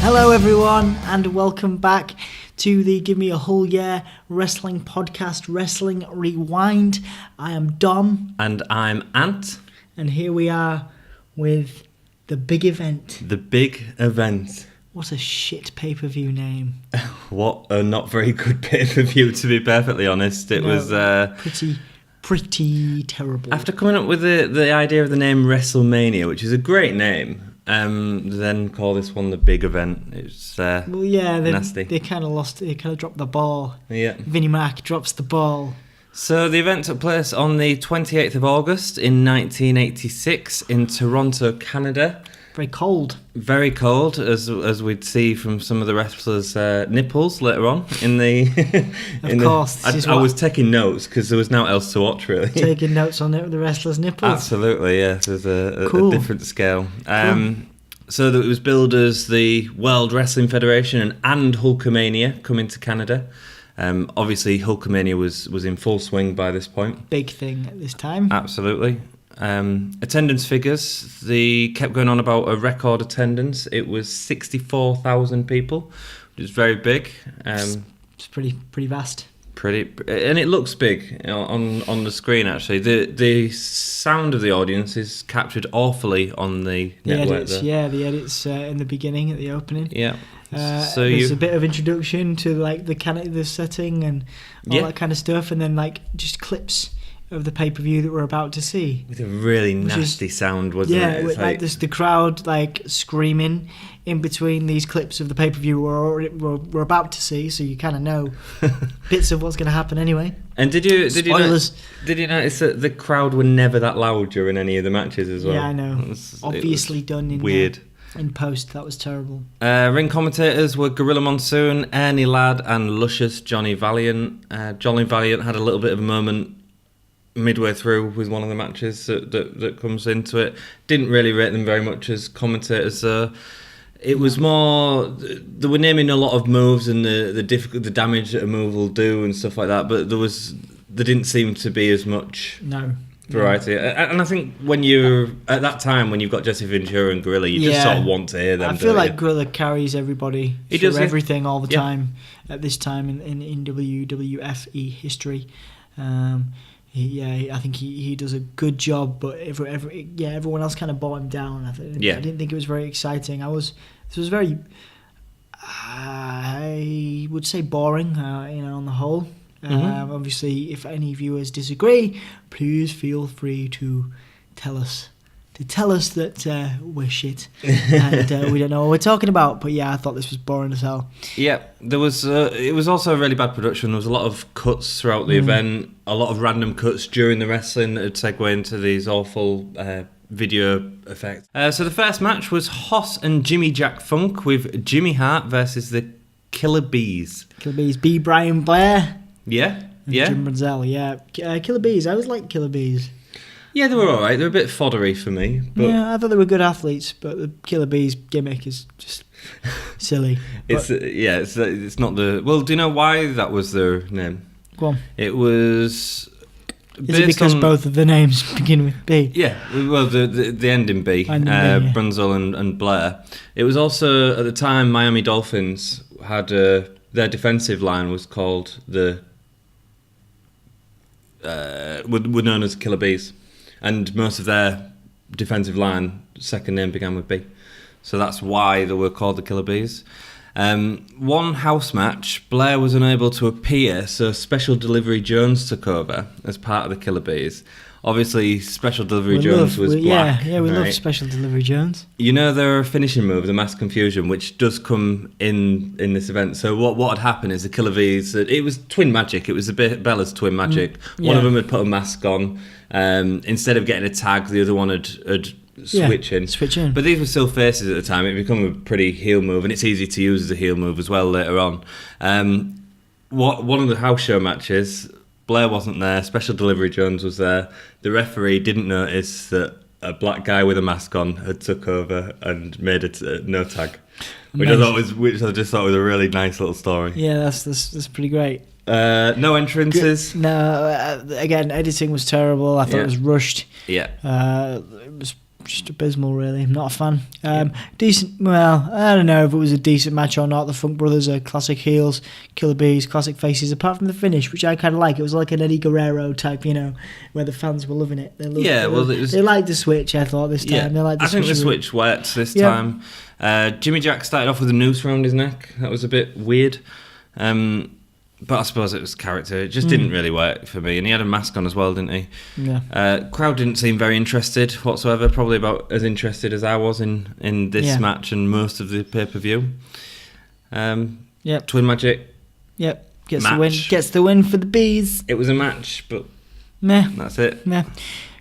Hello everyone and welcome back to the Give Me a Whole Year Wrestling Podcast, Wrestling Rewind. I am Dom. And I'm Ant. And here we are with the big event. The big event. What a shit pay-per-view name. What a not very good pay-per-view, to be perfectly honest. It was... Pretty terrible. After coming up with the idea of the name WrestleMania, which is a great name... then call this one the big event. It's nasty. They kind of lost. They kind of dropped the ball. Yeah. Vinnie Mac drops the ball. So the event took place on the 28th of August in 1986 in Toronto, Canada. Very cold. Very cold, as we'd see from some of the wrestlers' nipples later on in the. Of course. I was taking notes because there was nothing else to watch really. Taking notes on the wrestlers' nipples. Absolutely, yeah. There's a different scale. Cool. So that it was billed as the World Wrestling Federation and Hulkamania coming to Canada. Obviously, Hulkamania was in full swing by this point. Big thing at this time. Absolutely. Attendance figures, they kept going on about a record attendance. It was 64,000 people, which is very big. It's pretty vast. And it looks big on the screen. Actually, the sound of the audience is captured awfully on the network. The edits in the beginning at the opening. Yeah. So there's a bit of introduction to like the setting and all that kind of stuff, and then like just clips of the pay-per-view that we're about to see. With a really nasty sound, wasn't it? Yeah, with like the crowd like screaming in between these clips of the pay-per-view we're about to see, so you kind of know bits of what's going to happen anyway. And did you notice that the crowd were never that loud during any of the matches as well? Yeah, I know. Obviously done in weird. In post, that was terrible. Ring commentators were Gorilla Monsoon, Ernie Ladd, and luscious Johnny Valiant. Johnny Valiant had a little bit of a moment midway through with one of the matches that comes into it. Didn't really rate them very much as commentators. It was more, they were naming a lot of moves and the damage that a move will do and stuff like that, but there didn't seem to be as much variety. And I think when you're at that time, when you've got Jesse Ventura and Gorilla, you just sort of want to hear them. I feel like Gorilla carries everybody through everything all the time at this time in WWFE history. I think he does a good job, but everyone else kind of brought him down. I didn't think it was very exciting. This was very, I would say, boring. On the whole. Obviously, if any viewers disagree, please feel free to tell us that we're shit and we don't know what we're talking about. But yeah, I thought this was boring as hell. Yeah, there was. It was also a really bad production. There was a lot of cuts throughout the event, a lot of random cuts during the wrestling that would segue into these awful video effects. So the first match was Hoss and Jimmy Jack Funk with Jimmy Hart versus the Killer Bees. Killer Bees, B. Brian Blair. Yeah. Jim Brunzell, yeah. Killer Bees, I always liked Killer Bees. Yeah, they were alright. They were a bit foddery for me. But yeah, I thought they were good athletes, but the Killer Bees gimmick is just silly. It's not the... Well, do you know why that was their name? Go on. It was... Is it because both of the names begin with B? Yeah, well, the end in B. Brunzell and Blair. It was also, at the time, Miami Dolphins had... their defensive line was called were known as Killer Bees. And most of their defensive line, second name began with B. So that's why they were called the Killer Bees. One house match, Blair was unable to appear, so Special Delivery Jones took over as part of the Killer Bees. Obviously, Special Delivery Jones was black. Yeah, we love Special Delivery Jones. You know their finishing move, the Mass Confusion, which does come in this event. So what had happened is the Killer Bees, it was twin magic. It was a bit Bella's twin magic. One of them had put a mask on. Instead of getting a tag, the other one had switch in. But these were still faces at the time. It became a pretty heel move, and it's easy to use as a heel move as well later on. One of the house show matches, Blair wasn't there, Special Delivery Jones was there. The referee didn't notice that a black guy with a mask on had took over and made it no tag, which I just thought was a really nice little story. Yeah, that's pretty great. No entrances. No, again, editing was terrible. I thought it was rushed. Yeah. It was just abysmal, really. I'm not a fan. Decent, well, I don't know if it was a decent match or not. The Funk Brothers are classic heels, Killer Bees, classic faces, apart from the finish, which I kind of like. It was like an Eddie Guerrero type, where the fans were loving it. They liked the switch, I thought, this time. Yeah, they liked the I think the switch worked this time. Jimmy Jack started off with a noose around his neck. That was a bit weird. But I suppose it was character. It just didn't really work for me. And he had a mask on as well, didn't he? Yeah. Crowd didn't seem very interested whatsoever. Probably about as interested as I was in this match and most of the pay-per-view. Twin Magic. Yep. Gets the win for the Bees. It was a match, but meh. That's it. Meh.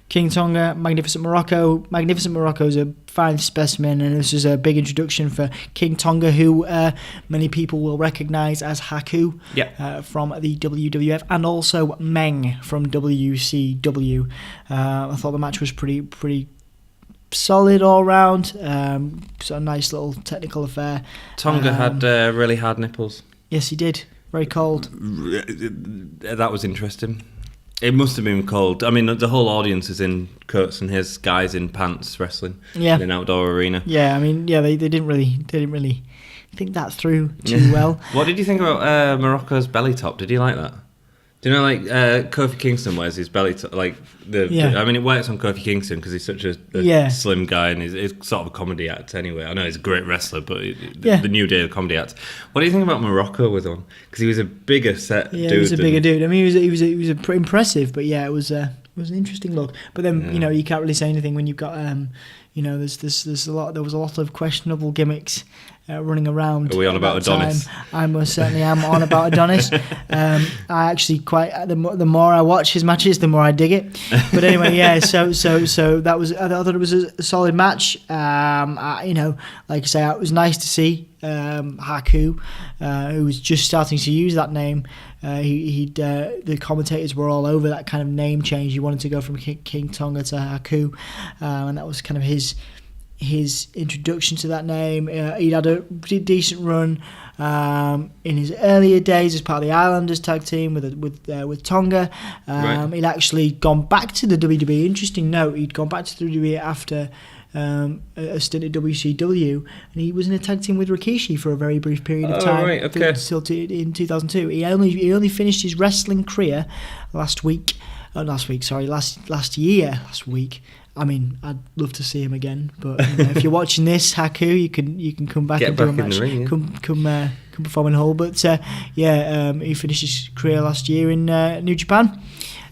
King Tonga, Magnificent Muraco. Magnificent Muraco is a fine specimen, and this is a big introduction for King Tonga, who many people will recognise as Haku from the WWF, and also Meng from WCW. I thought the match was pretty solid all round. So a nice little technical affair. Tonga had really hard nipples. Yes, he did. Very cold. That was interesting. It must have been cold. I mean, the whole audience is in coats and his guys in pants wrestling in an outdoor arena. Yeah, I mean, they didn't really think that through too well. What did you think about Morocco's belly top? Did you like that? Do you know, like Kofi Kingston wears his belly top? I mean, it works on Kofi Kingston because he's such a slim guy and he's sort of a comedy act anyway. I know he's a great wrestler, but the new day of comedy act. What do you think about Morocco with on? Because he was a bigger set dude. Yeah, he was a bigger dude. I mean, he was pretty impressive, but yeah, it was an interesting look. But then you can't really say anything when you've got there was a lot of questionable gimmicks running around. Are we on about Adonis? I most certainly am on about Adonis. I actually the more I watch his matches, the more I dig it. But anyway, so that was, I thought it was a solid match. Like I say, it was nice to see Haku, who was just starting to use that name. The commentators were all over that kind of name change. He wanted to go from King Tonga to Haku, and that was kind of his introduction to that name. He'd had a decent run in his earlier days as part of the Islanders tag team with Tonga. He'd actually gone back to the WWE. Interesting note, he'd gone back to the WWE after a stint at WCW, and he was in a tag team with Rikishi for a very brief period of time. In 2002. He only finished his wrestling career last week. Last week. I mean, I'd love to see him again, but if you're watching this, Haku, you can come back and do a match. Come perform in Hull. But he finished his career last year in New Japan.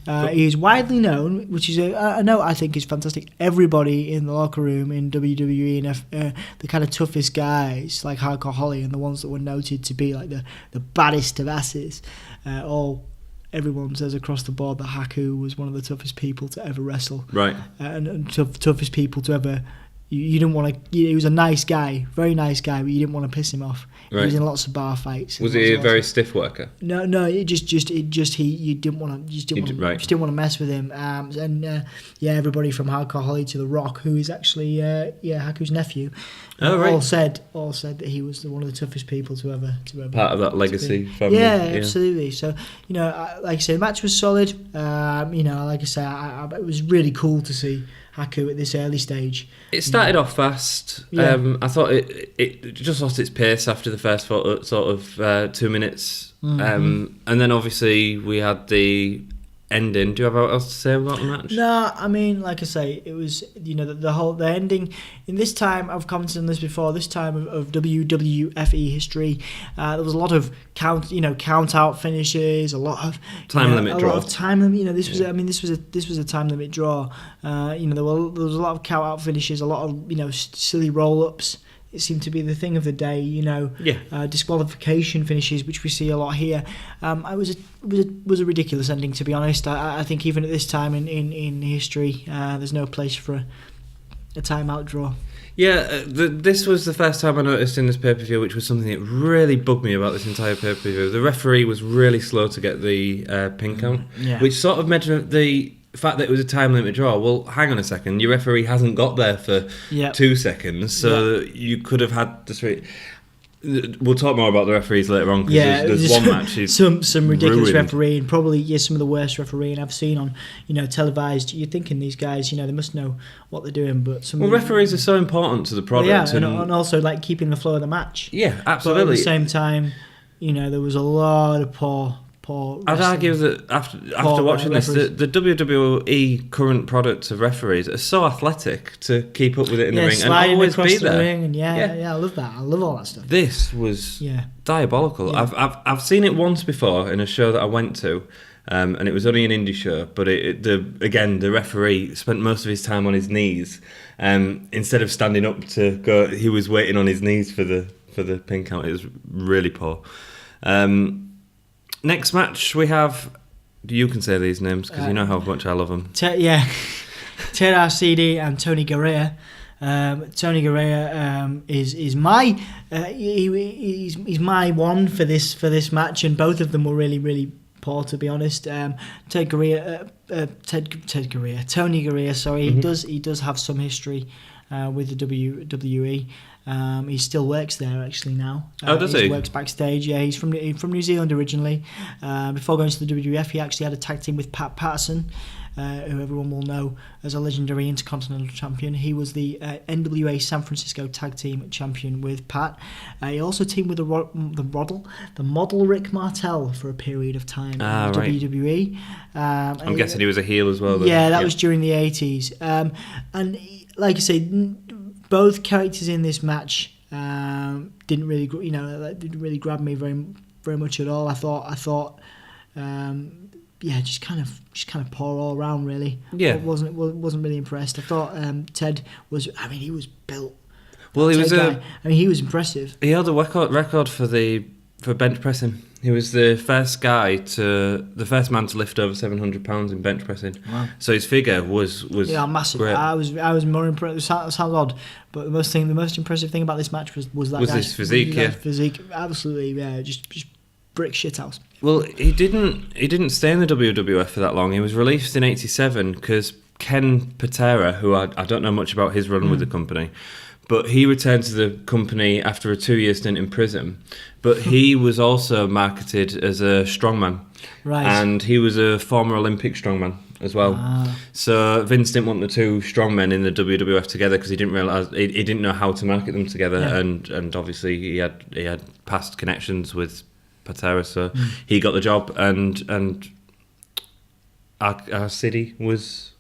He is widely known, which is a note I think is fantastic. Everybody in the locker room in WWE and the kind of toughest guys like Hardcore Holly and the ones that were noted to be like the baddest of asses, everyone says across the board that Haku was one of the toughest people to ever wrestle. Right. And toughest people to ever... You didn't want to... He was a nice guy, very nice guy, but you didn't want to piss him off. Right. He was in lots of bar fights. Was he a very stiff worker? No. You didn't want to mess with him. Everybody from Hardcore Holly to The Rock, who is actually Haku's nephew, all said that he was one of the toughest people to ever part of that legacy family. Yeah, absolutely. So like I say, the match was solid. Like I say, it was really cool to see Haku at this early stage. It started off fast. I thought it just lost its pace after the first sort of 2 minutes. And then obviously we had the ending. Do you have anything else to say about the match? No, I mean, like I say, it was the ending. In this time, I've commented on this before. This time of WWFE history, there was a lot of count out finishes, a lot of time limit draw. This was a time limit draw. There was a lot of count out finishes, a lot of silly roll ups. It seemed to be the thing of the day, disqualification finishes, which we see a lot here. It was a ridiculous ending, to be honest. I think even at this time in history, there's no place for a timeout draw. Yeah, this was the first time I noticed in this pay-per-view, which was something that really bugged me about this entire pay-per-view. The referee was really slow to get the pin count, which sort of made the fact that it was a time limit draw. Well, hang on a second, your referee hasn't got there for 2 seconds, so you could have had the straight. We'll talk more about the referees later on, because there's one match some ridiculous ruined. refereeing, probably some of the worst refereeing I've seen on televised. You're thinking these guys, they must know what they're doing, but referees are so important to the product, and also like keeping the flow of the match. Yeah, absolutely. But at the same time, there was a lot of poor. I'd argue that after watching this, the WWE current product of referees are so athletic to keep up with it in the ring and always be there. Ring and I love that. I love all that stuff. This was diabolical. Yeah. I've seen it once before in a show that I went to, and it was only an indie show. But the referee spent most of his time on his knees, instead of standing up to go. He was waiting on his knees for the pin count. It was really poor. Next match we have. You can say these names because you know how much I love them. Ted DiBiase and Tony Garea. Tony Garea is my he's my one for this match, and both of them were really, really poor, to be honest. Tony Garea, sorry, he does have some history with the WWE. He still works there actually now. Does he? He works backstage. Yeah, he's from New Zealand originally. Before going to the WWF, he actually had a tag team with Pat Patterson, who everyone will know as a legendary Intercontinental Champion. He was the NWA San Francisco Tag Team Champion with Pat. He also teamed with the model Rick Martel for a period of time in WWE. I'm guessing he was a heel as well, though. Yeah, that was during the 80s. And like I say, both characters in this match didn't really grab me very, very much at all. I thought, just kind of poor all around, really. Yeah, wasn't really impressed. I thought Ted was. I mean, he was built. Well, he was. He was impressive. He held a record for bench pressing. He was the first man to lift over 700 pounds in bench pressing. Wow. So his figure was massive. Great. I was more impressed. It sounds odd, but the most impressive thing about this match was that his physique. Yeah, physique, absolutely. Yeah, just brick shit house. Well, he didn't stay in the WWF for that long. He was released in '87 because Ken Patera, who I don't know much about his run with the company, but he returned to the company after a 2-year stint in prison. But he was also marketed as a strongman. Right. And he was a former Olympic strongman as well. Ah. So Vince didn't want the two strongmen in the WWF together because he didn't realise he didn't know how to market them together. Yeah. And obviously he had past connections with Patera, so he got the job, and our city was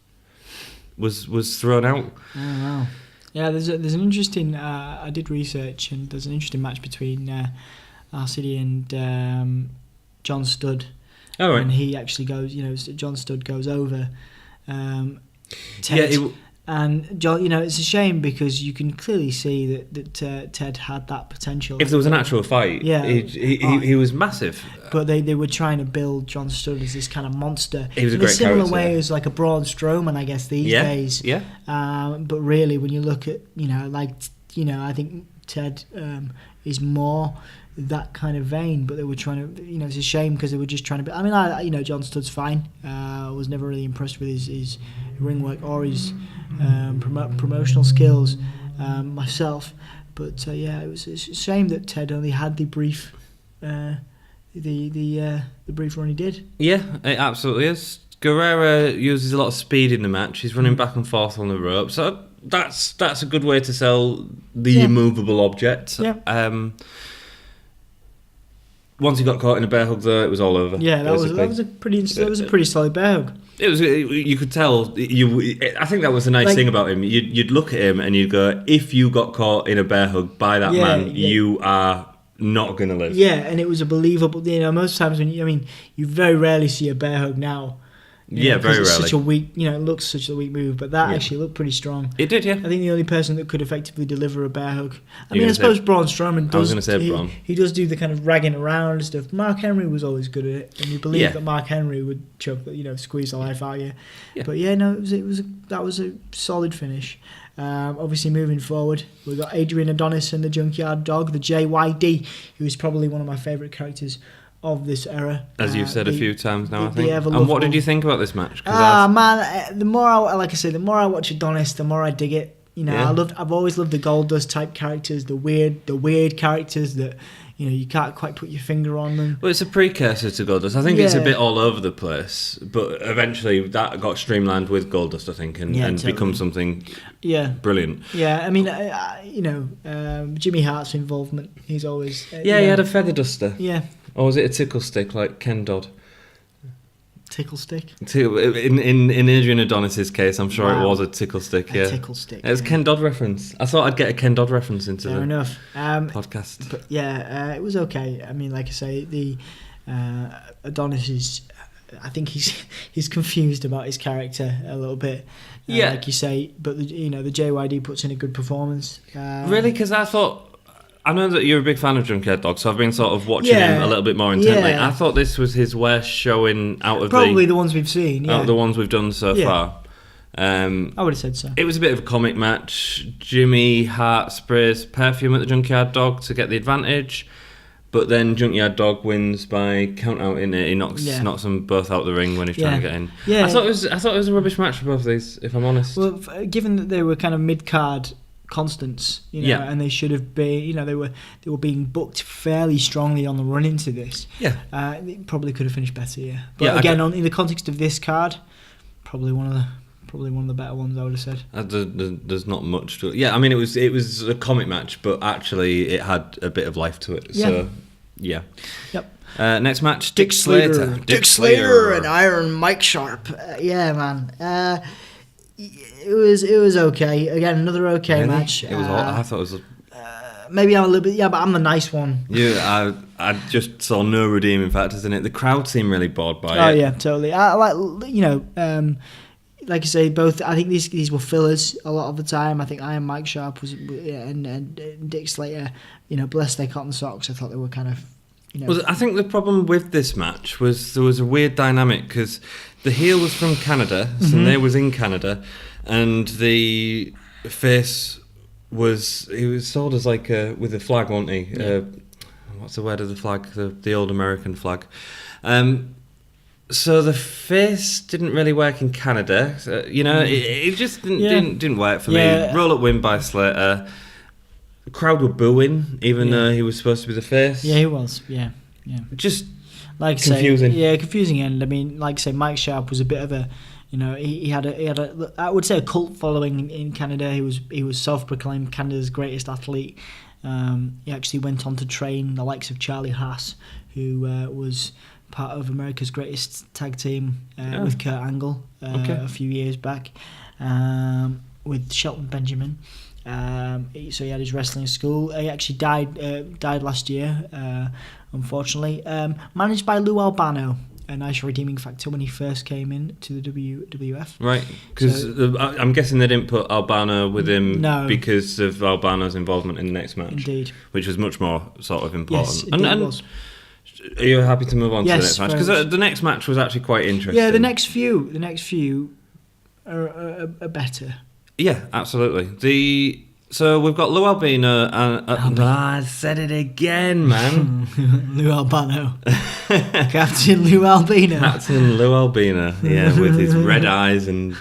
thrown out. Oh, wow. Yeah, there's an interesting. I did research, and there's an interesting match between our city and John Studd. Oh, right. And he actually goes. John Studd goes over. Ted, and John. It's a shame because you can clearly see that Ted had that potential. If there was an actual fight, yeah, he was massive. But they were trying to build John Studd as this kind of monster. He was a in great a similar character. way as like a Braun Strowman, I guess, these days. Yeah. But really, when you look at, I think Ted is more that kind of vein. But they were trying to, it's a shame because they were just trying to. John Studd's fine. I was never really impressed with his ring work or his promotional skills myself. But it's a shame that Ted only had the brief. The brief run he did. Yeah, it absolutely is. Guerrero uses a lot of speed in the match. He's running back and forth on the rope, so that's a good way to sell the immovable object. Yeah. Once he got caught in a bear hug, though, it was all over. Yeah, that was a pretty solid bear hug. It was. You could tell. I think that was the nice thing about him. You'd look at him and you'd go, if you got caught in a bear hug by that man, you are not going to live. Yeah, and it was a believable. Most times you very rarely see a bear hug now. Very rarely. Such a weak. It looks such a weak move, but that actually looked pretty strong. It did, yeah. I think the only person that could effectively deliver a bear hug. I suppose Braun Strowman does. I was going to say Braun. He does do the kind of ragging around and stuff. Mark Henry was always good at it, and you believe that Mark Henry would choke, squeeze the life out of you. Yeah. But that was a solid finish. Obviously, moving forward, we've got Adrian Adonis and the Junkyard Dog, the JYD, who is probably one of my favourite characters of this era. As you've said a few times now, I think. And what did you think about this match? Man, the more I watch Adonis, the more I dig it. I've always loved the Goldust type characters, the weird characters that you can't quite put your finger on them. Well, it's a precursor to Goldust. I think it's a bit all over the place, but eventually that got streamlined with Goldust, I think, and totally. Become something brilliant. Yeah, I mean, Jimmy Hart's involvement, he's always... he had a feather duster. Yeah. Or was it a tickle stick like Ken Dodd? Tickle stick? In Adrian Adonis's case, I'm sure it was a tickle stick. A tickle stick. It was a Ken Dodd reference. I thought I'd get a Ken Dodd reference into Fair enough. Podcast. But it was okay. I mean, like I say, the Adonis is... I think he's confused about his character a little bit. Like you say, but the JYD puts in a good performance. Really? Because I know that you're a big fan of Junkyard Dog, so I've been sort of watching him a little bit more intently. I thought this was his worst showing out of probably the ones we've seen. Out of the ones we've done so far. I would have said so. It was a bit of a comic match. Jimmy Hart sprays perfume at the Junkyard Dog to get the advantage, but then Junkyard Dog wins by count out in it. He knocks them both out the ring when he's trying to get in. Yeah. I thought it was a rubbish match for both of these, if I'm honest. Well, given that they were kind of mid-card constants, and they should have been, they were being booked fairly strongly on the run into this. They probably could have finished better. But again, in the context of this card, probably one of the better ones, I would have said. There's not much to it. Yeah, I mean, it was a comic match, but actually it had a bit of life to it. So Yep. Next match, Dick Slater. Dick Slater and Iron Mike Sharp. Man. It was okay. Again, another okay match. It was. I thought it was. Maybe I'm a little bit. Yeah, but I'm the nice one. I just saw no redeeming factors in it. The crowd seemed really bored by it. Oh yeah, totally. I like I say, both. I think these were fillers a lot of the time. I think Iron Mike Sharp was, and Dick Slater. Bless their cotton socks. I thought they were kind of. Well, I think the problem with this match was there was a weird dynamic because the heel was from Canada, so they was in Canada, and the face he was sold as like with a flag, wasn't he? Yeah. What's the word of the flag? The old American flag. So the face didn't really work in Canada. So, it just didn't work for me. Roll up win by Slater. The crowd were booing, even though he was supposed to be the face. Yeah, he was. Yeah. Just like confusing. Confusing end. I mean, like I say, Mike Sharp was a bit of a, he had a I would say a cult following in Canada. He was self-proclaimed Canada's greatest athlete. He actually went on to train the likes of Charlie Haas, who was part of America's Greatest Tag Team with Kurt Angle a few years back, with Shelton Benjamin. So he had his wrestling school. He actually died last year, unfortunately. Managed by Lou Albano, a nice redeeming factor when he first came in to the WWF. Right, because I'm guessing they didn't put Albano with him because of Albano's involvement in the next match. Indeed. Which was much more sort of important. Yes, it was. Are you happy to move on to the next match? Because the next match was actually quite interesting. Yeah, the next few are better. Yeah, absolutely. So we've got Lou Albano and I said it again, man. Lou Albano. Captain Lou Albino. Captain Lou Albino, with his red eyes and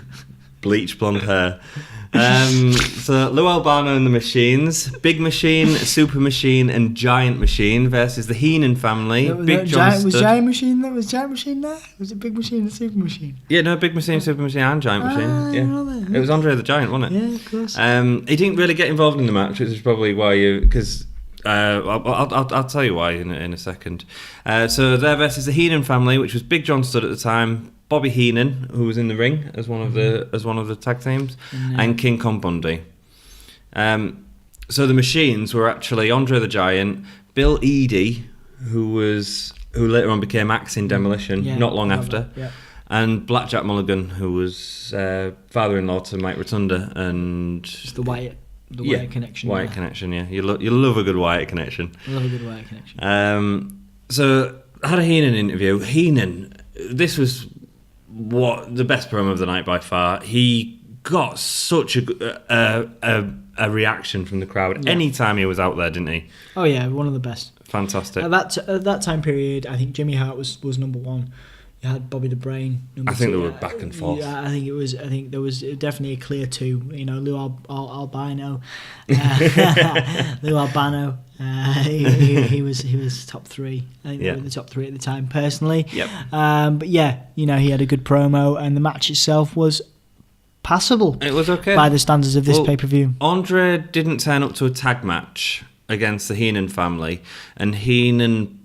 bleach blonde hair. So Lou Albano and the Machines, Big Machine, Super Machine, and Giant Machine versus the Heenan family. Was Giant Machine there? Was Giant Machine there? Was it Big Machine and Super Machine? Yeah, no, Big Machine, Super Machine, and Giant Machine. Yeah, it was Andre the Giant, wasn't it? Yeah, of course. He didn't really get involved in the match, which is probably why because I'll tell you why in a second. So they're versus the Heenan family, which was Big John Studd at the time, Bobby Heenan, who was in the ring as one of the tag teams, and King Kong Bundy. So the Machines were actually Andre the Giant, Bill Eadie, who later on became Axe in Demolition, not long after, and Blackjack Mulligan, who was father-in-law to Mike Rotunda, and just the Wyatt connection. Wyatt connection, yeah. You love a good Wyatt connection. I love a good Wyatt connection. So I had a Heenan interview. Heenan, this was the best promo of the night by far. He got such a reaction from the crowd anytime he was out there, didn't he? Oh yeah, one of the best. Fantastic. At that time period, I think Jimmy Hart was number one. You had Bobby the Brain. I think they were back and forth. Yeah, I think there was definitely a clear 2. You know, Lou Albano, Lou Albano. He was top 3. I think they were the top 3 at the time, personally. Yep. But yeah, you know, he had a good promo, and the match itself was passable. It was okay by the standards of this pay-per-view. Andre didn't turn up to a tag match against the Heenan family, and Heenan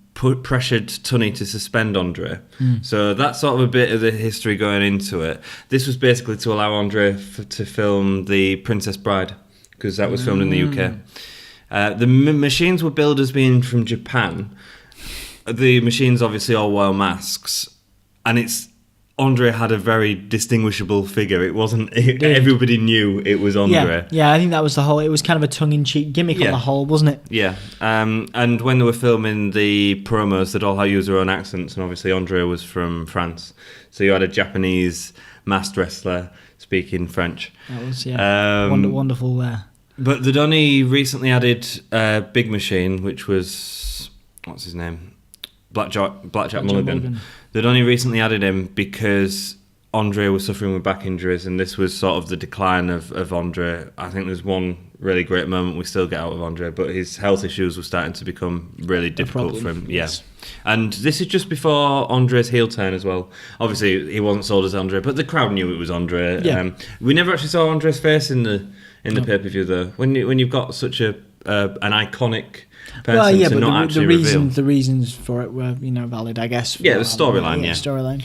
pressured Tony to suspend Andre. So that's sort of a bit of the history going into it. This was basically to allow Andre to film The Princess Bride, because that was filmed in the UK. The machines were billed as being from Japan. The machines obviously all wear masks, and Andre had a very distinguishable figure. It wasn't... everybody knew it was Andre. Yeah, I think that was the whole... It was kind of a tongue-in-cheek gimmick on the whole, wasn't it? Yeah. And when they were filming the promos, they'd all use their own accents, and obviously Andre was from France. So you had a Japanese masked wrestler speaking French. That was, wonderful there. But they'd only recently added Big Machine, which was... What's his name? Blackjack Mulligan. They'd only recently added him because Andre was suffering with back injuries, and this was sort of the decline of Andre. I think there's one really great moment we still get out of Andre, but his health issues were starting to become really difficult for him. Yes. Yeah. And this is just before Andre's heel turn as well. Obviously, he wasn't sold as Andre, but the crowd knew it was Andre. Yeah. We never actually saw Andre's face in the pay-per-view, though. When you've got such an iconic... Well, yeah, but the reasons for it were, valid, I guess. Yeah, the storyline, storyline.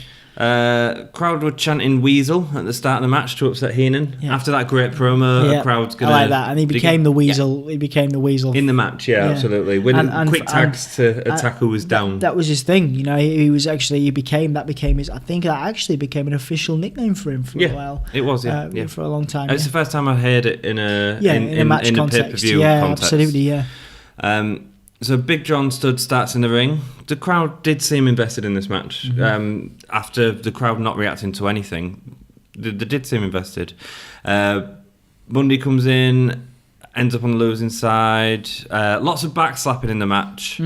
Crowd were chanting Weasel at the start of the match to upset Heenan. Yeah. After that great promo, the crowd's going to... I like that, and he became the Weasel. Yeah. He became the Weasel. In the match, absolutely. When quick tags to attack who was down. That was his thing, he was actually... He became his... I think that actually became an official nickname for him for a while. It was, for a long time. It's the first time I heard it in a match context. pay-per-view context. Absolutely, yeah. So Big John starts in the ring. The crowd did seem invested in this match. Mm-hmm. After the crowd not reacting to anything, they did seem invested. Bundy comes in, ends up on the losing side. Lots of backslapping in the match.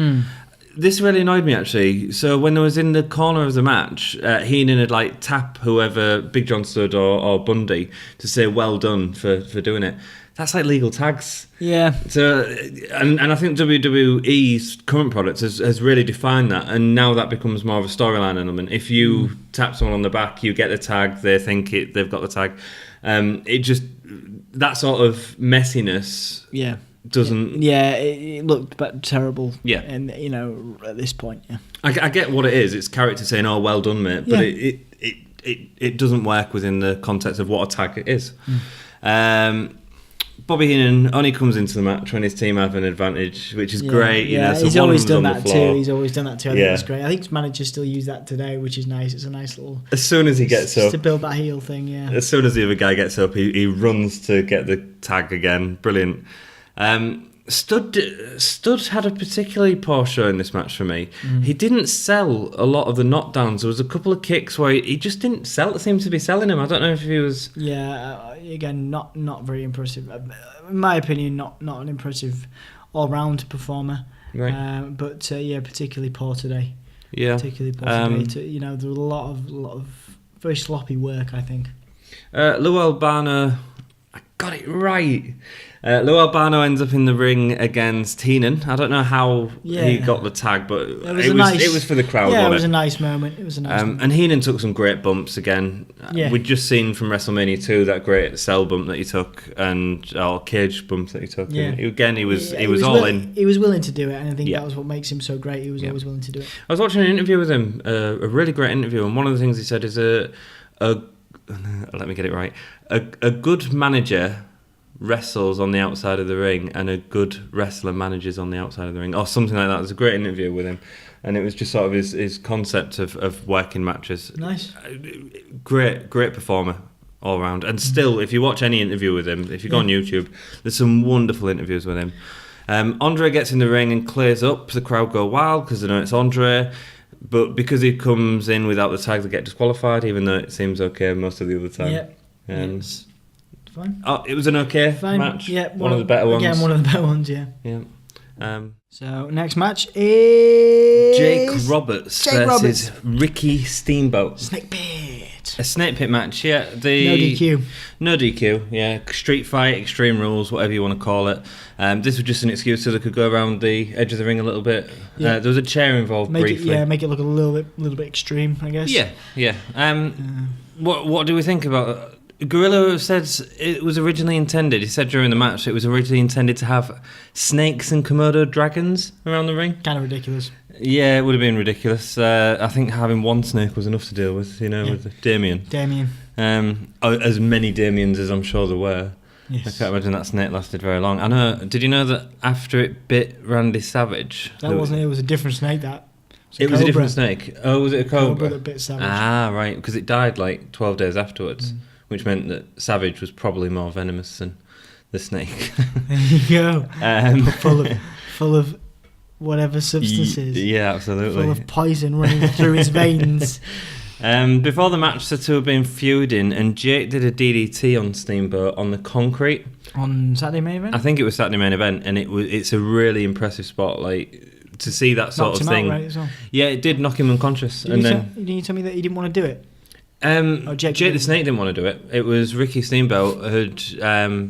This really annoyed me, actually. So when I was in the corner of the match, Heenan had tap whoever Big John stood or Bundy to say well done for doing it. That's legal tags. Yeah. So, and I think WWE's current product has really defined that, and now that becomes more of a storyline element. If you tap someone on the back, you get the tag. They think they've got the tag. It just that sort of messiness. Yeah. Doesn't. Yeah, it looked terrible. Yeah. And at this point, yeah. I get what it is. It's character saying, "Oh, well done, mate," but it doesn't work within the context of what a tag is. Bobby Heenan only comes into the match when his team have an advantage, which is great. So he's always done that too. He's always done that too. I think it's great. I think his managers still use that today, which is nice. It's a nice little... As soon as he gets up... to build that heel thing, yeah. As soon as the other guy gets up, he runs to get the tag again. Brilliant. Stud had a particularly poor show in this match for me. He didn't sell a lot of the knockdowns. There was a couple of kicks where he just didn't seem to be selling him. I don't know if he was... Yeah, again, not very impressive. In my opinion, not an impressive all-round performer. Right. But particularly poor today. Yeah. Particularly poor today. There was a lot of very sloppy work, I think. Lou Albano... I got it right. Lou Albano ends up in the ring against Heenan. I don't know how he got the tag, but it was for the crowd. Yeah, it was a nice moment. It was a nice moment. And Heenan took some great bumps again. Yeah. We'd just seen from WrestleMania 2 that great cell bump that he took and cage bump that he took. Yeah. And again, he was all in. He was willing to do it, and I think that was what makes him so great. He was always willing to do it. I was watching an interview with him, a really great interview, and one of the things he said is let me get it right. A good manager wrestles on the outside of the ring, and a good wrestler manages on the outside of the ring, or something like that. It was a great interview with him, and it was just sort of his concept of working matches. Nice. Great performer all around. And still, if you watch any interview with him, if you go on YouTube, there's some wonderful interviews with him. Andre gets in the ring and clears up. The crowd go wild because they know it's Andre. But because he comes in without the tag, they get disqualified, even though it seems okay most of the other time. Yeah. It's fine. Oh, it was an okay match. Yeah, one of the better ones. Again, one of the better ones, yeah. Yeah. So next match is Jake Roberts versus Ricky Steamboat. Snake Pit. A snake pit match, yeah. No DQ. No DQ, yeah. Street fight, Extreme Rules, whatever you want to call it. This was just an excuse so they could go around the edge of the ring a little bit. Yeah. There was a chair involved briefly. Make it look a little bit extreme, I guess. Yeah. What do we think about it? Guerrero said it was originally intended. He said during the match it was originally intended to have snakes and Komodo dragons around the ring. Kind of ridiculous. Yeah, it would have been ridiculous. I think having one snake was enough to deal with. With Damien. As many Damiens as I'm sure there were. Yes. I can't imagine that snake lasted very long. I know. Did you know that after it bit Randy Savage? It was a different snake. It was a different snake. Oh, was it a cobra? That bit Savage. Ah, right. Because it died like 12 days afterwards, which meant that Savage was probably more venomous than the snake. There you go. Full of whatever substances. Yeah, absolutely. Full of poison running through his veins. Before the match, the two have been feuding, and Jake did a DDT on Steamboat on the concrete. On Saturday main event? I think it was Saturday main event, and it's a really impressive spot. Like, to see that sort of thing. Out, right, as well? Yeah, it did knock him unconscious. Didn't you tell me that he didn't want to do it? Jake the Snake didn't want to do it. It was Ricky Steamboat had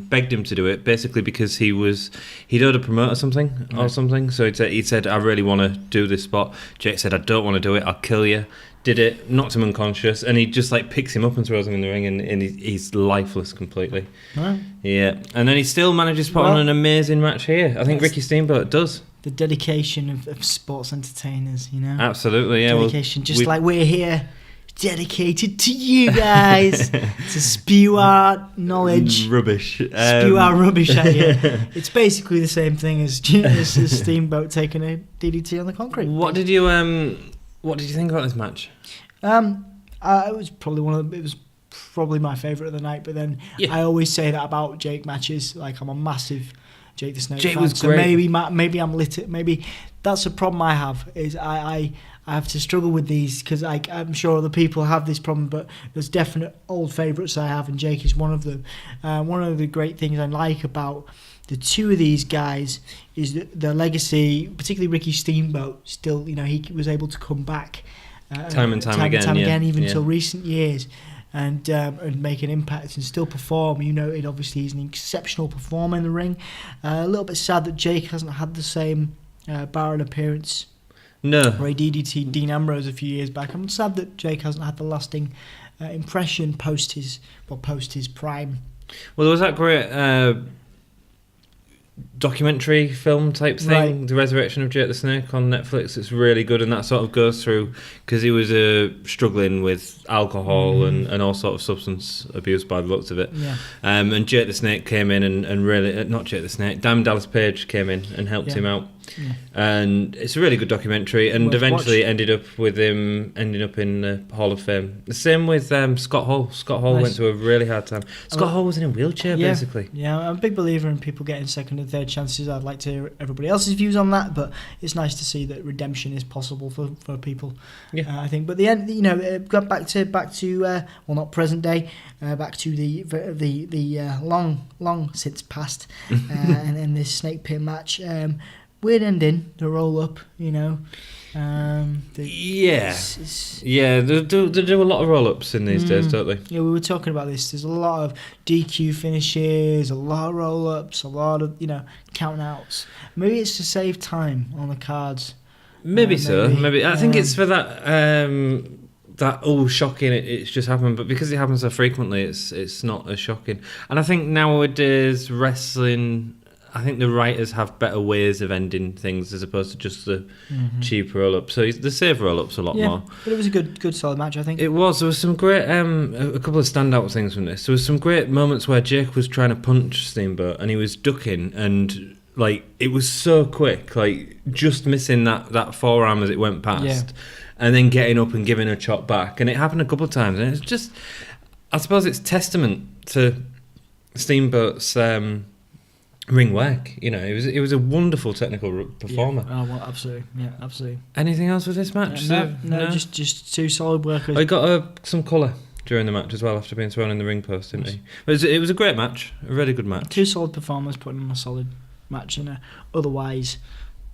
begged him to do it, basically because he'd owed a promoter something. So he said, I really want to do this spot. Jake said, I don't want to do it, I'll kill you. Did it, knocked him unconscious, and he just like picks him up and throws him in the ring, and he's lifeless completely. Right. Yeah, and then he still manages to put on an amazing match here. I think Ricky Steamboat does. The dedication of sports entertainers, Absolutely, yeah. Dedication, like we're here, dedicated to you guys to spew our knowledge, rubbish, spew our rubbish at you. It's basically the same thing as Steamboat taking a DDT on the concrete. What did you think about this match? It was probably my favourite of the night. But then I always say that about Jake matches. Like, I'm a massive Jake the Snake fan. Was great. So maybe I'm lit. Maybe that's a problem I have. Is I have to struggle with these because I'm sure other people have this problem. But there's definite old favourites I have, and Jake is one of them. One of the great things I like about the two of these guys is that their legacy, particularly Ricky Steamboat, still, he was able to come back time and time again, even till recent years, and make an impact and still perform. Obviously he's an exceptional performer in the ring. A little bit sad that Jake hasn't had the same barren appearance. No. Where he DDT'd Dean Ambrose a few years back. I'm sad that Jake hasn't had the lasting impression post his prime. Well, there was that great documentary film type thing, right. The Resurrection of Jake the Snake on Netflix. It's really good, and that sort of goes through because he was struggling with alcohol and all sort of substance abuse by the looks of it. Yeah. And Jake the Snake came in and really, not Jake the Snake, Diamond Dallas Page came in and helped him out. Yeah. And it's a really good documentary, and eventually ended up with him ending up in the Hall of Fame. The same with Scott Hall. Scott Hall went through a really hard time. Scott Hall was in a wheelchair, basically. Yeah, I'm a big believer in people getting second and third chances. I'd like to hear everybody else's views on that, but it's nice to see that redemption is possible for people. Yeah, I think. But the end, back to not present day, back to the long since past, and in this snake pit match. Weird ending, the roll up, They do a lot of roll ups in these days, don't they? Yeah, we were talking about this. There's a lot of DQ finishes, a lot of roll ups, a lot of count outs. Maybe it's to save time on the cards. Maybe. I think it's for that shocking, it's just happened, but because it happens so frequently, it's not as shocking. And I think nowadays wrestling, I think the writers have better ways of ending things as opposed to just the cheap roll-up. So they save roll-ups a lot more. But it was a good solid match, I think. It was. There was some great, a couple of standout things from this. There was some great moments where Jake was trying to punch Steamboat and he was ducking, and it was so quick, just missing that forearm as it went past, and then getting up and giving a chop back. And it happened a couple of times, and it's just, I suppose it's testament to Steamboat's ring work. It was a wonderful technical performer. Yeah. Oh, well, absolutely. Anything else with this match? No, just two solid workers. I got some colour during the match as well after being thrown in the ring post, didn't he? It was a great match, a really good match. Two solid performers putting on a solid match in a otherwise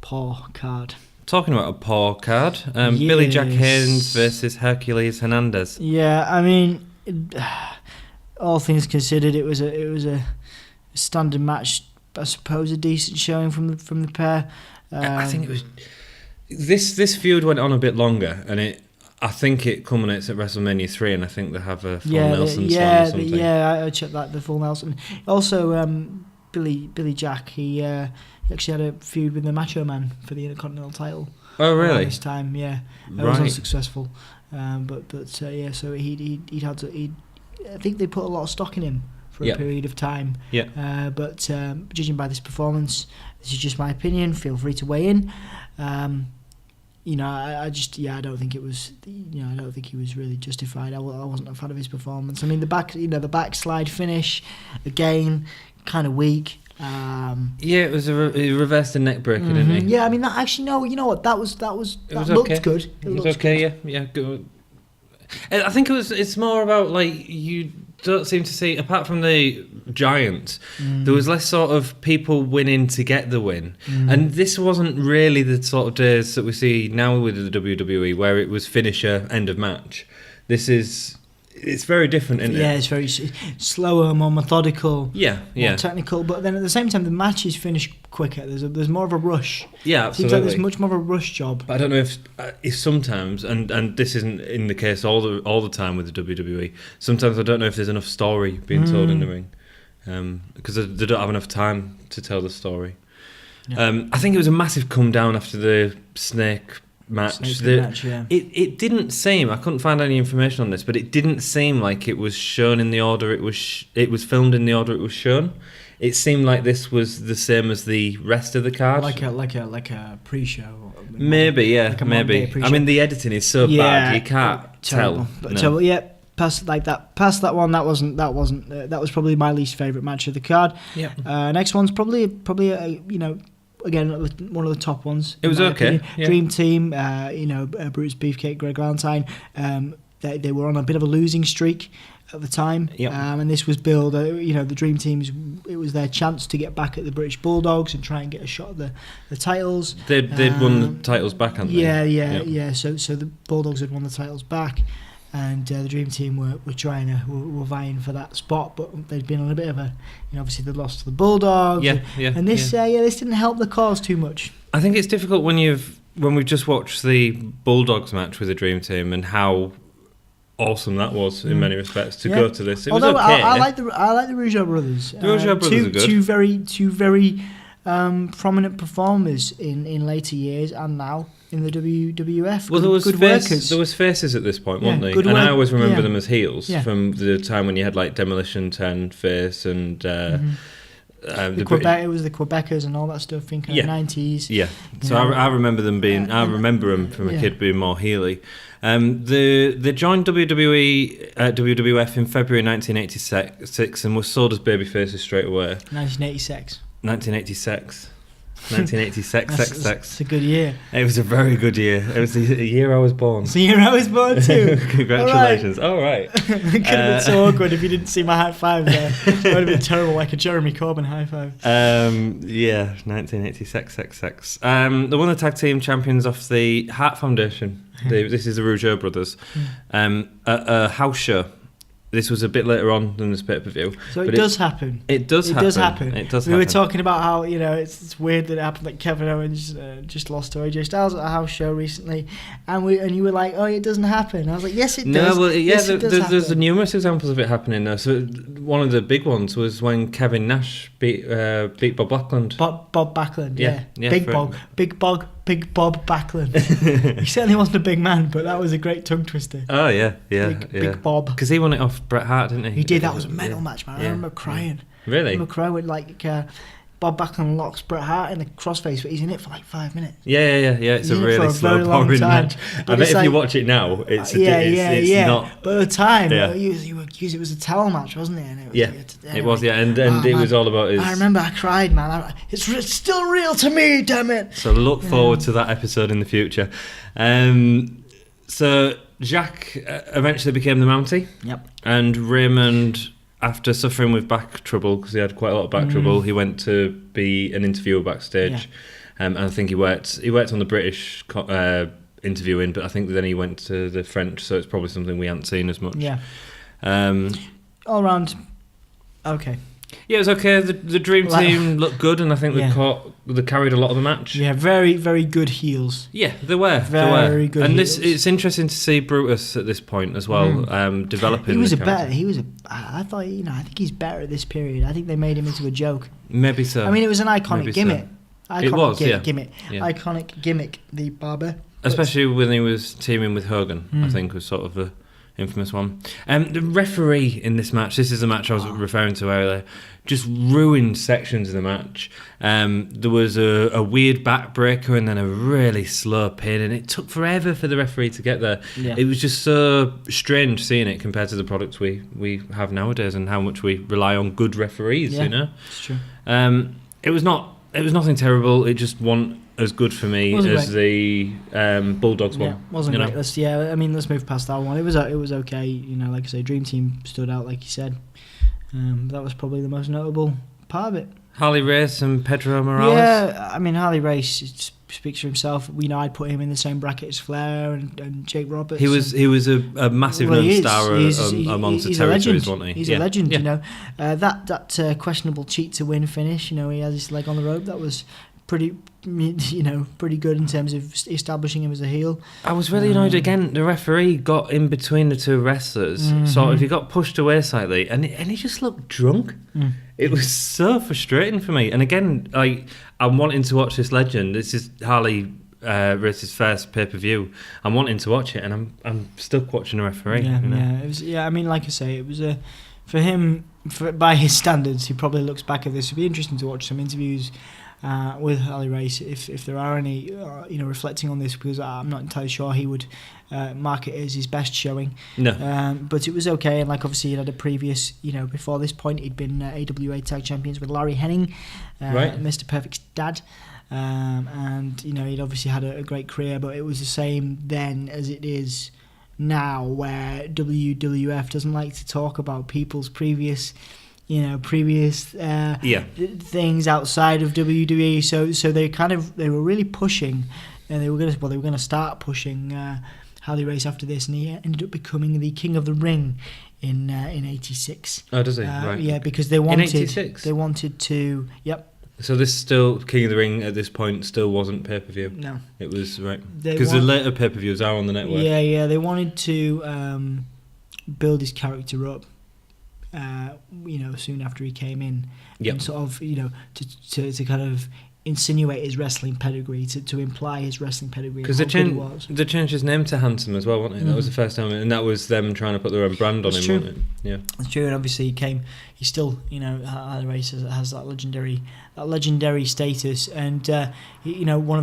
poor card. Talking about a poor card, Billy Jack Haynes versus Hercules Hernandez. Yeah, I mean, all things considered, it was a standard match. I suppose a decent showing from the pair. I think it was this feud went on a bit longer, and I think it culminates at WrestleMania 3, and I think they have a full Nelson song or something. Yeah, I checked that, the full Nelson. Also, Billy Jack, he actually had a feud with the Macho Man for the Intercontinental title. Oh, really? This time, yeah, it Right. was unsuccessful. Yeah, so he'd had to. I think they put a lot of stock in him for a period of time. Yeah. But judging by this performance, this is just my opinion. Feel free to weigh in. I don't think it was. I don't think he was really justified. I wasn't a fan of his performance. I mean, the backslide finish, again, kind of weak. It was he reversed the neck breaker, didn't he? Yeah, I mean, that actually, no, you know what? That looked okay. good. It was okay. Yeah, good. I think it's more about, like, you don't seem to see, apart from the Giants, there was less sort of people winning to get the win. And this wasn't really the sort of days that we see now with the WWE, where it was finisher, end of match. It's very different, isn't it? Yeah, it's very slower, more methodical, more technical. But then at the same time, the matches finish quicker. There's more of a rush. Yeah, absolutely. Seems like there's much more of a rush job. But I don't know if sometimes, and this isn't in the case all the time with the WWE. Sometimes I don't know if there's enough story being told in the ring, because they don't have enough time to tell the story. Yeah. I think it was a massive come down after the snake match. It didn't seem, I couldn't find any information on this, but it didn't seem like it was shown in the order it was filmed in the order it was shown. It seemed like this was the same as the rest of the card, like a pre-show. Maybe, yeah, maybe. I mean, the editing is so bad you can't tell. But terrible, yeah. Past that one, that was probably my least favourite match of the card. Yeah. Next one's probably again, one of the top ones. It was okay. Yeah. Dream Team, Brutus Beefcake, Greg Valentine. They were on a bit of a losing streak at the time. Yep. And this was billed, the Dream Teams, it was their chance to get back at the British Bulldogs and try and get a shot at the titles. They'd won the titles back, hadn't they? Yeah. So the Bulldogs had won the titles back. And the Dream Team were vying for that spot, but they'd been on a bit of a, obviously they lost to the Bulldogs. And this didn't help the cause too much. I think it's difficult when we've just watched the Bulldogs match with the Dream Team and how awesome that was in many respects to go to this. It was okay. I like the Rougeau brothers. The Rougeau brothers are good. Two very prominent performers in later years and now in the WWF. Well, there was faces at this point, weren't they? And I always remember them as heels from the time when you had like Demolition 10 face and it was the Quebecers and all that stuff in kind of 90s. Yeah, so I remember them being. I remember them from a kid being more heely. They joined WWF in February 1986 and were sold as babyfaces straight away. 1986. 1986. That's a good year. It was a very good year. It was the year I was born. It's the year I was born too. Congratulations. All right. It could have been so awkward if you didn't see my high five there. It would have been terrible, like a Jeremy Corbyn high five. 1986. They won the tag team champions off the Hart Foundation. This is the Rougeau brothers. A house show. This was a bit later on than this pay-per-view. So it does happen. It does happen. We were talking about how, it's weird that it happened, like Kevin Owens just lost to AJ Styles at a house show recently, and you were like, oh, it doesn't happen. And I was like, yes, it does. No, well, yeah, yes, there's numerous examples of it happening though. So one of the big ones was when Kevin Nash beat Bob Backlund. Bob Backlund, yeah. Big Bob Backlund. He certainly wasn't a big man, but that was a great tongue twister. Oh, yeah. Big Bob. Because he won it off Bret Hart, didn't he? He did. That was a mental match, man. I remember crying. Really? I remember crying when, Bob Backlund locks Bret Hart in the crossface, but he's in it for like 5 minutes. Yeah. It's a really slow, boring match. I bet if you watch it now, it's not. But at the time, it was a towel match, wasn't it? And it was, and it was all about his... I remember I cried, man. It's still real to me, damn it. So look forward to that episode in the future. So Jack eventually became the Mountie. Yep. And Raymond, after suffering with back trouble, because he had quite a lot of back trouble, he went to be an interviewer backstage. And I think he worked on the British interviewing, but I think then he went to the French, so it's probably something we haven't seen as much. Yeah. All round, okay. Yeah, it was okay. The Dream Team looked good, and I think they carried a lot of the match. Yeah, very, very good heels. Yeah, they were. Very good and heels. it's interesting to see Brutus at this point as well, developing. I think he's better at this period. I think they made him into a joke. Maybe so. I mean, it was an iconic gimmick. Iconic gimmick, the Barber. Especially when he was teaming with Hogan, I think was sort of the infamous one. The referee in this match, this is the match I was referring to earlier, just ruined sections of the match. There was a weird backbreaker and then a really slow pin, and it took forever for the referee to get there. Yeah. It was just so strange seeing it compared to the products we have nowadays and how much we rely on good referees. Yeah, you know, it's true. It was nothing terrible. It just wasn't as good for me as the Bulldogs one. Yeah, wasn't great. Let's move past that one. It was okay. You know, like I say, Dream Team stood out, like you said. That was probably the most notable part of it. Harley Race and Pedro Morales. Yeah, I mean, Harley Race speaks for himself. I'd put him in the same bracket as Flair and Jake Roberts. He was a massive star amongst the territories, wasn't he? He's a legend, you know. That questionable cheat to win finish, you know, he has his leg on the rope. That was pretty good in terms of establishing him as a heel. I was really annoyed again. The referee got in between the two wrestlers, sort of. He got pushed away slightly, and he just looked drunk. It was so frustrating for me. And again, I'm wanting to watch this legend. This is Harley Race's first pay-per-view. I'm wanting to watch it, and I'm stuck watching the referee. Yeah, you know? Yeah. I mean, like I say, it was for him. By his standards, he probably looks back at this. It'd be interesting to watch some interviews with Harley Race, if there are any, reflecting on this, because I'm not entirely sure he would mark it as his best showing. No. But it was okay, and like obviously he had a previous, before this point, he'd been AWA Tag Champions with Larry Hennig, Mr. Perfect's dad. And he'd obviously had a great career, but it was the same then as it is now, where WWF doesn't like to talk about people's previous things outside of WWE. So they were really pushing, and they were going to start pushing Harley Race after this, and he ended up becoming the King of the Ring in '86. Oh, does he? Right. Yeah, because they wanted in '86. They wanted to. Yep. So this still King of the Ring at this point still wasn't pay-per-view. No, it was right because the later pay-per-views are on the network. Yeah. They wanted to build his character up. Soon after he came in, and sort of, to kind of insinuate his wrestling pedigree, to imply his wrestling pedigree. Because they changed his name to Handsome as well, wasn't it? That was the first time, and that was them trying to put their own brand on him, wasn't it? Yeah, that's true. And obviously he's still, Harley Race has that legendary status, and one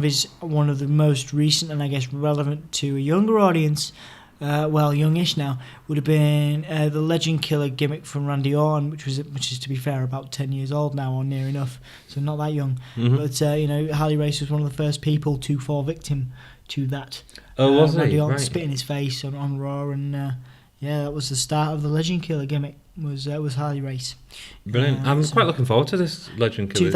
of the most recent and I guess relevant to a younger audience. Youngish now, would have been the Legend Killer gimmick from Randy Orton, which is, to be fair, about 10 years old now, or near enough, so not that young. But Harley Race was one of the first people to fall victim to that. Oh, was Randy he? Orton right. spit in his face on Raw, and that was the start of the Legend Killer gimmick. Was Harley Race. Brilliant. I'm quite looking forward to this Legend Killer.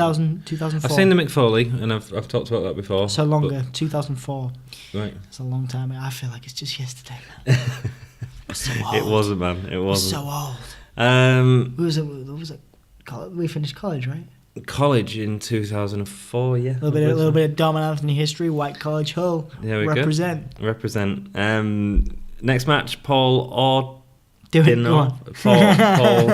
2004. I've seen the Mick Foley, and I've talked about that before. So longer, 2004. Right. It's a long time. I feel like it's just yesterday. It's so old. It wasn't, man. It wasn't. So old. Was it? We finished college, right? College in 2004, yeah. A little bit of Dom and Anthony history. White College Hull. There we Represent. Next match, Paul Go on. Paul.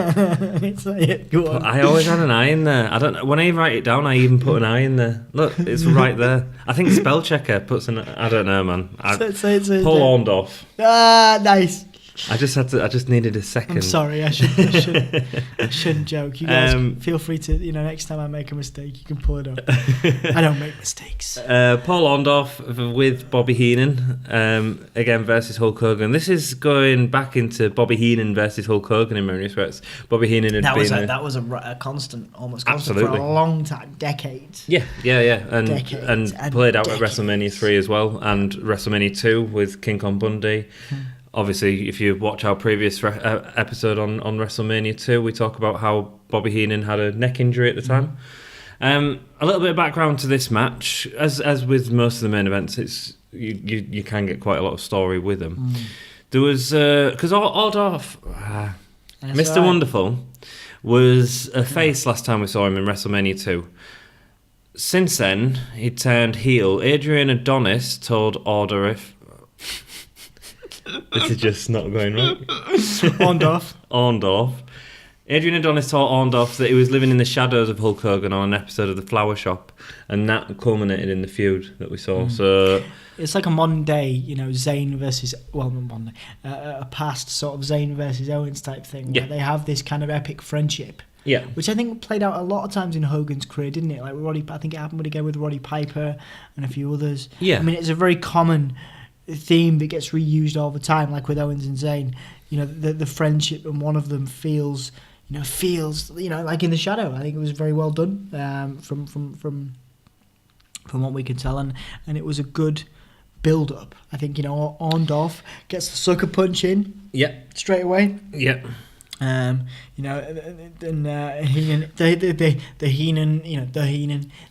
It's like it. Go on. I always had an I in there. I don't know. When I write it down, I even put an I in there. Look, it's right there. I think spell checker puts an. I don't know, man. Paul Orndorff. Ah, nice. I just needed a second. I'm sorry. I shouldn't joke. You guys feel free to. Next time I make a mistake, you can pull it up. I don't make mistakes. Paul Orndorff with Bobby Heenan again versus Hulk Hogan. This is going back into Bobby Heenan versus Hulk Hogan in many respects. Bobby Heenan that was a constant, almost constant absolutely. for a long time, decades. Yeah, and decades and played out decades. at WrestleMania 3 as well, and WrestleMania 2 with King Kong Bundy. Obviously, if you watch our previous episode on WrestleMania 2, we talk about how Bobby Heenan had a neck injury at the time. A little bit of background to this match. As with most of the main events, it's you can get quite a lot of story with them. There was because Ordorff, Mr. Right. Wonderful, was a face last time we saw him in WrestleMania 2. Since then, he turned heel. Adrian Adonis told Ordorff. This is just not going right. Orndorff. Adrian Adonis told Orndorff that he was living in the shadows of Hulk Hogan on an episode of The Flower Shop, and that culminated in the feud that we saw. So it's like a modern day, Zayn versus, well, not modern day, a past sort of Zayn versus Owens type thing, where they have this kind of epic friendship. Yeah. Which I think played out a lot of times in Hogan's career, didn't it? Like I think it happened again with Roddy Piper and a few others. Yeah. I mean, it's a very common theme that gets reused all the time, like with Owens and Zayn. The friendship, and one of them feels like in the shadow. I think it was very well done from what we can tell, and it was a good build up. I think Orndorff gets the sucker punch in. Yeah. Straight away. Yeah. And Heenan, the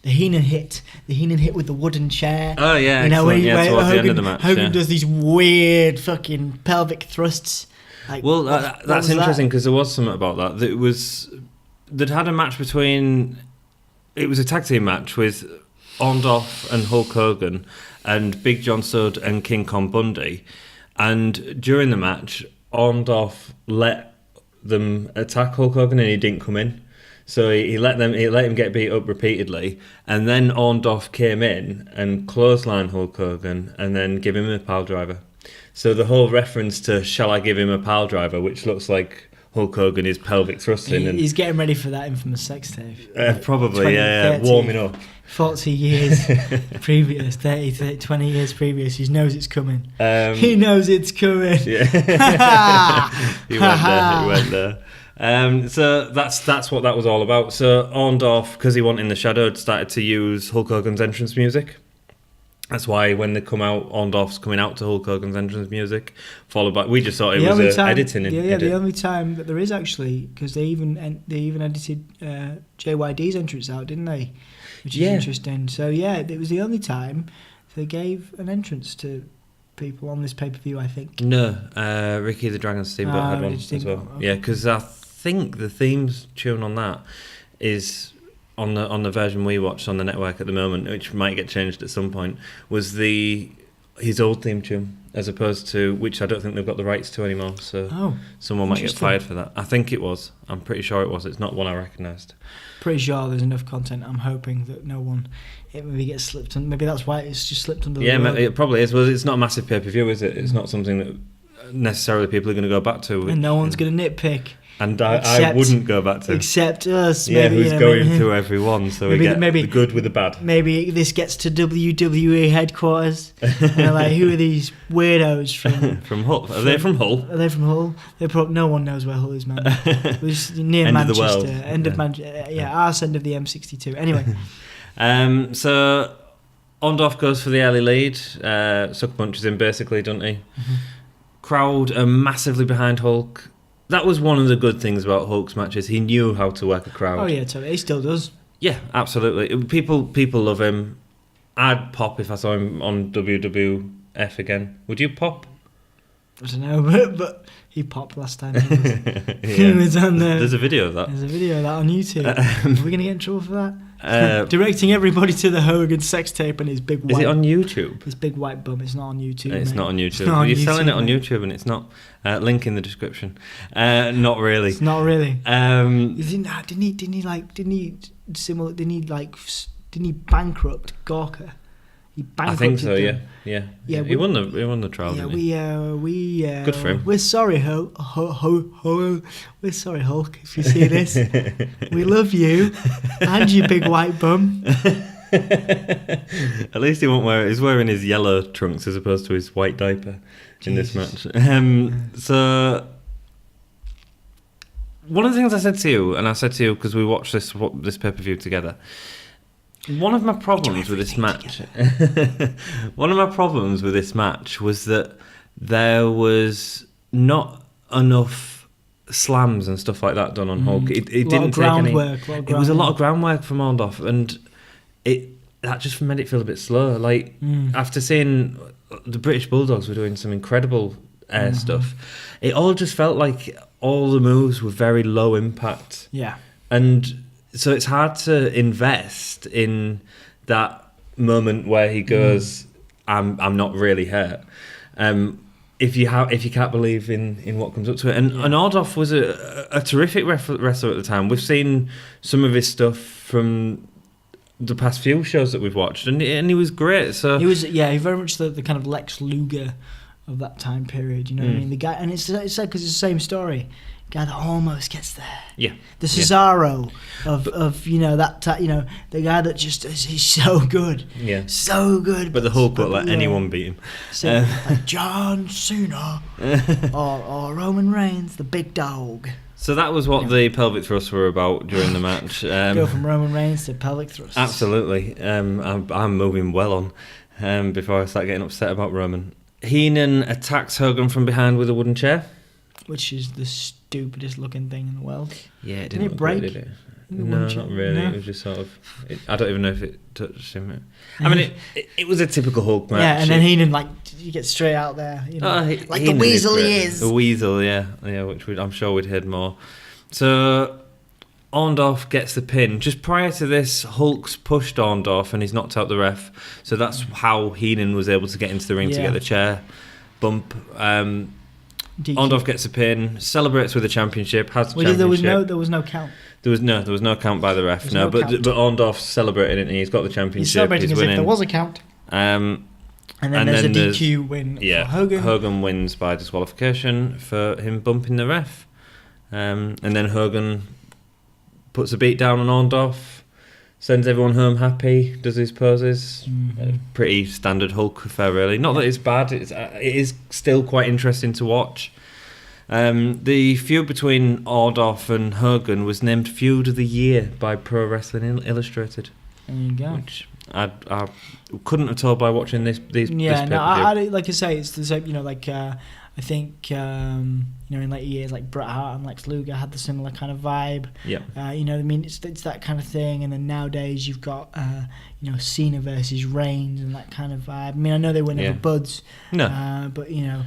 Heenan hit with the wooden chair. Oh yeah, towards the end of the match. Hogan does these weird fucking pelvic thrusts. Like, well, that's interesting because there was something about that. They'd had a match between. It was a tag team match with Orndorff and Hulk Hogan and Big John Studd and King Kong Bundy, and during the match, Orndorff let them attack Hulk Hogan and he didn't come in. So he let him get beat up repeatedly, and then Orndorff came in and clotheslined Hulk Hogan and then give him a pile driver. So the whole reference to "shall I give him a pile driver," which looks like Hulk Hogan is pelvic thrusting. He's getting ready for that infamous sex tape. Probably, 30, warming up. 40 years previous, 30, 20 years previous, he knows it's coming. He knows it's coming. Yeah. He went there. So that's what that was all about. So Orndorff, because he wanted in the shadow, started to use Hulk Hogan's entrance music. That's why when they come out, Orndorff's coming out to Hulk Hogan's entrance music, followed by. We just thought it was editing. The only time that there is actually, because they even edited JYD's entrance out, didn't they? Which is interesting. So it was the only time they gave an entrance to people on this pay-per-view, I think. No, Ricky the Dragon Steamboat had one as well. Okay. Yeah, because I think the theme tune on that is on the version we watched on the network at the moment, which might get changed at some point, was his old theme tune, as opposed to, which I don't think they've got the rights to anymore. So someone might get fired for that. I think it was. I'm pretty sure it was. It's not one I recognised. Pretty sure there's enough content. I'm hoping that it maybe gets slipped, and maybe that's why it's just slipped under the rug. It probably is. Well, it's not a massive pay-per-view, is it? It's not something that necessarily people are going to go back to. And no one's going to nitpick. And I wouldn't go back to. Except us. Yeah, maybe, who's going through every one, so we get the good with the bad. Maybe this gets to WWE headquarters. And they're like, who are these weirdos from? From Hull. Are they from Hull? Are they from Hull? No one knows where Hull is, man. It's near end Manchester. Of the world. End of Manchester. Yeah, arse end of the M62. Anyway. So Orndorff goes for the early lead. Sucker punches him basically, doesn't he? Mm-hmm. Crowd are massively behind Hulk. That was one of the good things about Hulk's matches. He knew how to work a crowd. Oh yeah, totally. He still does. Yeah, absolutely. People love him. I'd pop if I saw him on WWF again. Would you pop? I don't know, but he popped last time. He was on there. There's a video of that. There's a video of that on YouTube. Are we going to get in trouble for that? Directing everybody to the Hogan sex tape and his big white... Is it on YouTube? His big white bum. It's not on YouTube, It's mate. not on YouTube. Not on You're YouTube, selling it on mate. YouTube and it's not. Link in the description. Not really. It's not really. Didn't he bankrupt Gawker? He bankrupted I think so. them. Yeah. He won the trial. Yeah, didn't he? Good for him. We're sorry, Hulk. We're sorry, Hulk. If you see this, we love you and your big white bum. At least he won't wear. He's wearing his yellow trunks as opposed to his white diaper in this match. So one of the things I said to you, and I said to you because we watched this pay-per-view together. One of my problems with this match, was that there was not enough slams and stuff like that done on Hulk. It didn't take any. It was a lot of groundwork from Orndorff, and that just made it feel a bit slow. Like after seeing the British Bulldogs were doing some incredible air stuff, it all just felt like all the moves were very low impact. Yeah, and so it's hard to invest in that moment where he goes, "I'm not really hurt." If you can't believe in what comes up to it, and Orndorff was a terrific wrestler at the time. We've seen some of his stuff from the past few shows that we've watched, and he was great. So he was very much the kind of Lex Luger of that time period. You know what I mean? The guy, and it's sad because it's the same story. Guy that almost gets there. Yeah. The Cesaro of the guy that just he's so good. Yeah. So good. But the Hulk won't let anyone beat him. So, like John Cena or Roman Reigns, the big dog. So that was what the pelvic thrusts were about during the match. Go from Roman Reigns to pelvic thrusts. Absolutely. I'm moving well on before I start getting upset about Roman. Heenan attacks Hogan from behind with a wooden chair. Which is the stupidest looking thing in the world. Yeah, it didn't break. Good, did it? No, not really. No. It was just sort of. I don't even know if it touched him. I mean, it was a typical Hulk match. Yeah, and then Heenan, like, you get straight out there, you know, like Heenan the weasel he is. The weasel, yeah, which I'm sure we'd heard more. So Orndorff gets the pin. Just prior to this, Hulk's pushed Orndorff and he's knocked out the ref. So that's how Heenan was able to get into the ring to get the chair bump. Orndorff gets a pin, celebrates with the championship, has the championship. There was no count. There was no count by the ref. No, but Orndorff celebrated it and he's got the championship. He's celebrating as if there was a count. And then there's a DQ win for Hogan. Hogan wins by disqualification for him bumping the ref. And then Hogan puts a beat down on Orndorff, sends everyone home happy, does his poses. Pretty standard Hulk affair, really. Not that it's bad, it is still quite interesting to watch. The feud between Orndorff and Hogan was named Feud of the Year by Pro Wrestling Illustrated. There you go. Which I couldn't have told by watching this I like I say, it's the same, you know, like I think in later years, like Bret Hart and Lex Luger had the similar kind of vibe. Yeah. You know what I mean? It's that kind of thing. And then nowadays you've got Cena versus Reigns and that kind of vibe. I mean, I know they were never buds. No. But you know,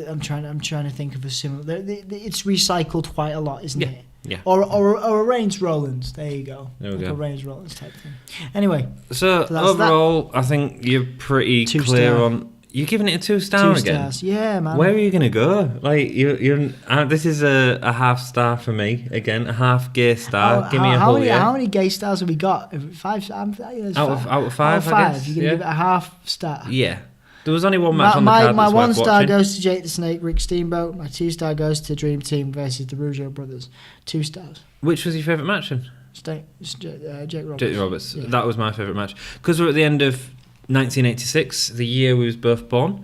I'm trying to think of a similar. It's recycled quite a lot, isn't it? Yeah. Or a Reigns Rollins. There you go. There we go. A Reigns Rollins type thing. Anyway. So overall, I think you're pretty clear on. You're giving it a 2 star again? 2 stars, yeah, man. Where are you going to go? Like you're this is a half star for me again, a half gay star. Give me a whole year. How many gay stars have we got? 5. Out of 5, I guess. You're going to give it a half star. Yeah. There was only one match on the card. My 1 star watching. goes to Jake the Snake, Rick Steamboat. My 2 star goes to Dream Team versus the Rougeau brothers. 2 stars. Which was your favourite match then? Jake Roberts. Jake Roberts. Yeah. That was my favourite match. Because we're at the end of 1986, the year we was both born.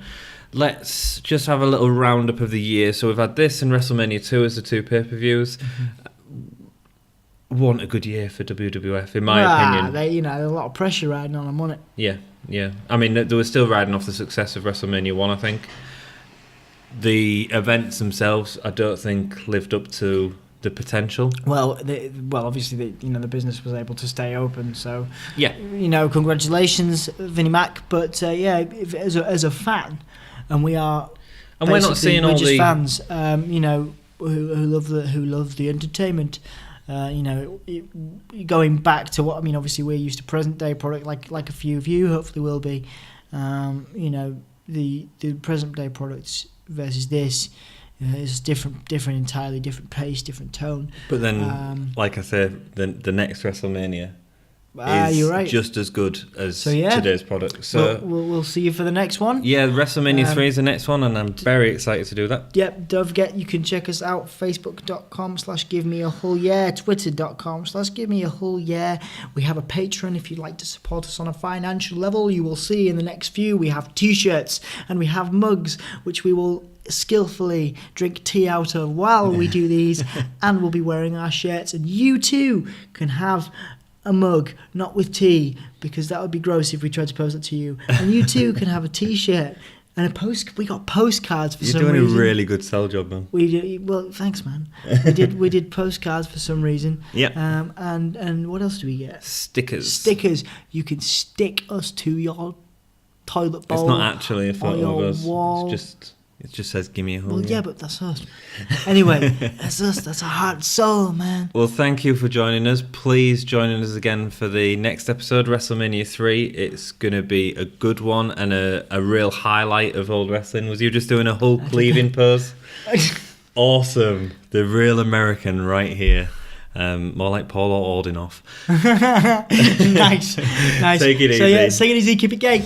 Let's just have a little roundup of the year. So we've had this and WrestleMania 2 as the 2 pay-per-views. Wasn't a good year for WWF, in my opinion. There's a lot of pressure riding on them, wasn't it? Yeah. I mean, they were still riding off the success of WrestleMania 1, I think. The events themselves, I don't think, lived up to the potential. Well, obviously, the business was able to stay open. So, yeah, congratulations, Vinnie Mac. But as a fan, and we're not seeing all the fans, who love the entertainment. Going back to what obviously we're used to present day product, like a few of you hopefully will be. The present day products versus this. It's different, entirely different pace, different tone. But then, like I said, the next WrestleMania you're right. just as good as today's product. So we'll see you for the next one. Yeah, WrestleMania 3 is the next one, and I'm very excited to do that. Yep, don't forget you can check us out, facebook.com/givemeawholeyear, twitter.com/givemeawholeyear. We have a Patreon if you'd like to support us on a financial level. You will see in the next few we have t-shirts and we have mugs, which we will skillfully drink tea out of while we do these, and we'll be wearing our shirts, and you too can have a mug, not with tea, because that would be gross if we tried to pose it to you, and you too can have a t-shirt And we got postcards for You're some doing reason. a really good sell job, man. We did, well, thanks, man. We did postcards for some reason. Yeah. And what else do we get? Stickers. You can stick us to your toilet bowl. It's not actually a photo of us. Wall. It just says "Gimme a hole." Well, yeah, but that's us. Anyway, that's us. That's our heart and soul, man. Well, thank you for joining us. Please join us again for the next episode, WrestleMania 3. It's going to be a good one and a real highlight of old wrestling. Was you just doing a Hulk leaving pose? Awesome. The real American right here. More like Paulo Ordinoff. Nice. Take it easy. So yeah, take it easy. Keep it gay.